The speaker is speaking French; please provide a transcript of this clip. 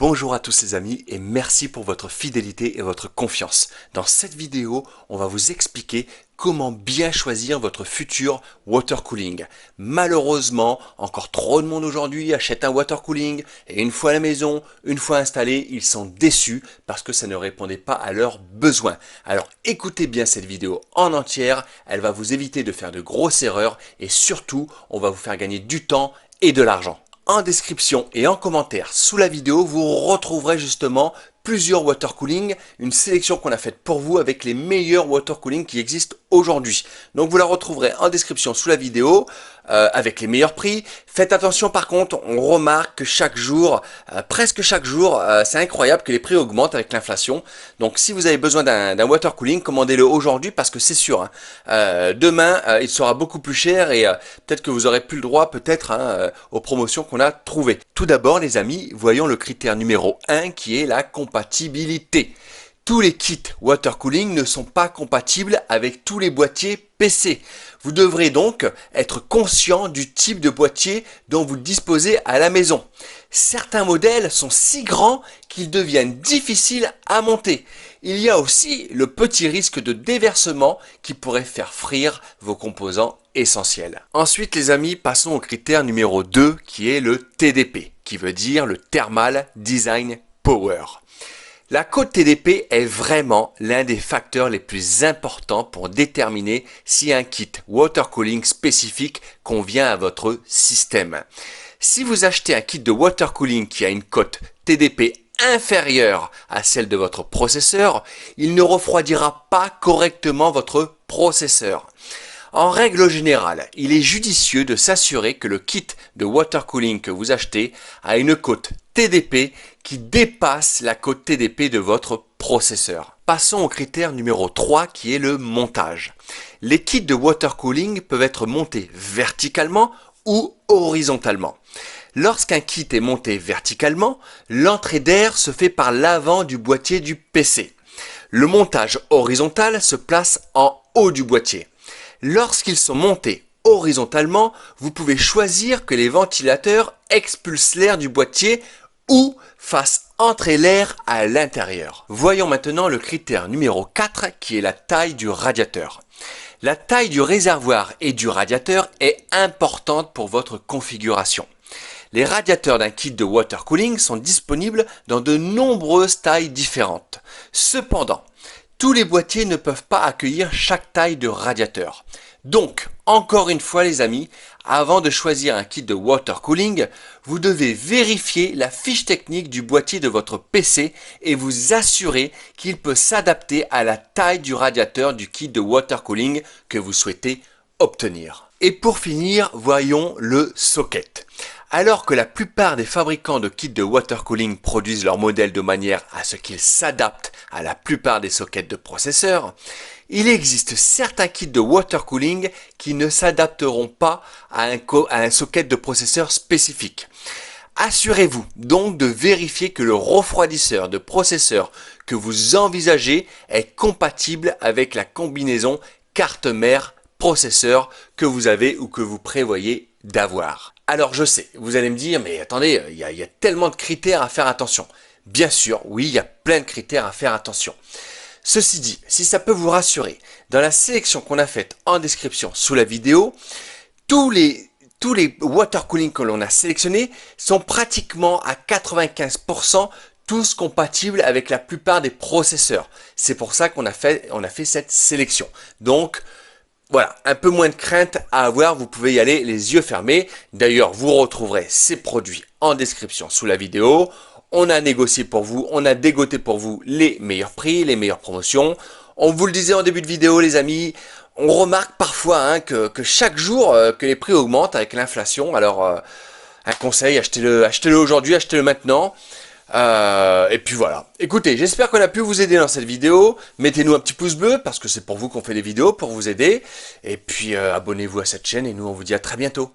Bonjour à tous les amis et merci pour votre fidélité et votre confiance. Dans cette vidéo, on va vous expliquer comment bien choisir votre futur water cooling. Malheureusement, encore trop de monde aujourd'hui achète un water cooling et une fois à la maison, une fois installé, ils sont déçus parce que ça ne répondait pas à leurs besoins. Alors écoutez bien cette vidéo en entière, elle va vous éviter de faire de grosses erreurs et surtout, on va vous faire gagner du temps et de l'argent. En description et en commentaire sous la vidéo, vous retrouverez justement plusieurs water cooling, une sélection qu'on a faite pour vous avec les meilleurs water cooling qui existent aujourd'hui. Donc vous la retrouverez en description sous la vidéo avec les meilleurs prix. Faites attention par contre, on remarque que chaque jour, presque chaque jour, c'est incroyable que les prix augmentent avec l'inflation. Donc si vous avez besoin d'un water cooling, commandez-le aujourd'hui parce que c'est sûr, demain il sera beaucoup plus cher et peut-être que vous aurez plus le droit peut-être aux promotions qu'on a trouvées. Tout d'abord les amis, voyons le critère numéro 1 qui est la compatibilité. Tous les kits water cooling ne sont pas compatibles avec tous les boîtiers PC. Vous devrez donc être conscient du type de boîtier dont vous disposez à la maison. Certains modèles sont si grands qu'ils deviennent difficiles à monter. Il y a aussi le petit risque de déversement qui pourrait faire frire vos composants essentiels. Ensuite les amis, passons au critère numéro 2 qui est le TDP, qui veut dire le Thermal Design Power. La cote TDP est vraiment l'un des facteurs les plus importants pour déterminer si un kit water cooling spécifique convient à votre système. Si vous achetez un kit de water cooling qui a une cote TDP inférieure à celle de votre processeur, il ne refroidira pas correctement votre processeur. En règle générale, il est judicieux de s'assurer que le kit de water cooling que vous achetez a une cote TDP qui dépasse la cote TDP de votre processeur. Passons au critère numéro 3 qui est le montage. Les kits de water cooling peuvent être montés verticalement ou horizontalement. Lorsqu'un kit est monté verticalement, l'entrée d'air se fait par l'avant du boîtier du PC. Le montage horizontal se place en haut du boîtier. Lorsqu'ils sont montés horizontalement, vous pouvez choisir que les ventilateurs expulsent l'air du boîtier ou fassent entrer l'air à l'intérieur. Voyons maintenant le critère numéro 4 qui est la taille du radiateur. La taille du réservoir et du radiateur est importante pour votre configuration. Les radiateurs d'un kit de water cooling sont disponibles dans de nombreuses tailles différentes. Cependant, tous les boîtiers ne peuvent pas accueillir chaque taille de radiateur. Donc, encore une fois les amis, avant de choisir un kit de water cooling, vous devez vérifier la fiche technique du boîtier de votre PC et vous assurer qu'il peut s'adapter à la taille du radiateur du kit de water cooling que vous souhaitez obtenir. Et pour finir, voyons le socket. Alors que la plupart des fabricants de kits de water cooling produisent leur modèle de manière à ce qu'ils s'adaptent à la plupart des sockets de processeurs, il existe certains kits de water cooling qui ne s'adapteront pas à un socket de processeur spécifique. Assurez-vous donc de vérifier que le refroidisseur de processeur que vous envisagez est compatible avec la combinaison carte mère processeur que vous avez ou que vous prévoyez d'avoir. Alors je sais, vous allez me dire, mais attendez, il y a tellement de critères à faire attention. Bien sûr, oui, il y a plein de critères à faire attention. Ceci dit, si ça peut vous rassurer, dans la sélection qu'on a faite en description sous la vidéo, tous les water cooling que l'on a sélectionnés sont pratiquement à 95% tous compatibles avec la plupart des processeurs. C'est pour ça qu'on a fait cette sélection. Donc, voilà, un peu moins de crainte à avoir, vous pouvez y aller les yeux fermés. D'ailleurs, vous retrouverez ces produits en description sous la vidéo. On a négocié pour vous, on a dégoté pour vous les meilleurs prix, les meilleures promotions. On vous le disait en début de vidéo les amis, on remarque parfois que chaque jour que les prix augmentent avec l'inflation. Alors, un conseil, achetez-le aujourd'hui, achetez-le maintenant. Et puis voilà. Écoutez, j'espère qu'on a pu vous aider dans cette vidéo. Mettez-nous un petit pouce bleu parce que c'est pour vous qu'on fait des vidéos, pour vous aider. Et puis abonnez-vous à cette chaîne et nous on vous dit à très bientôt.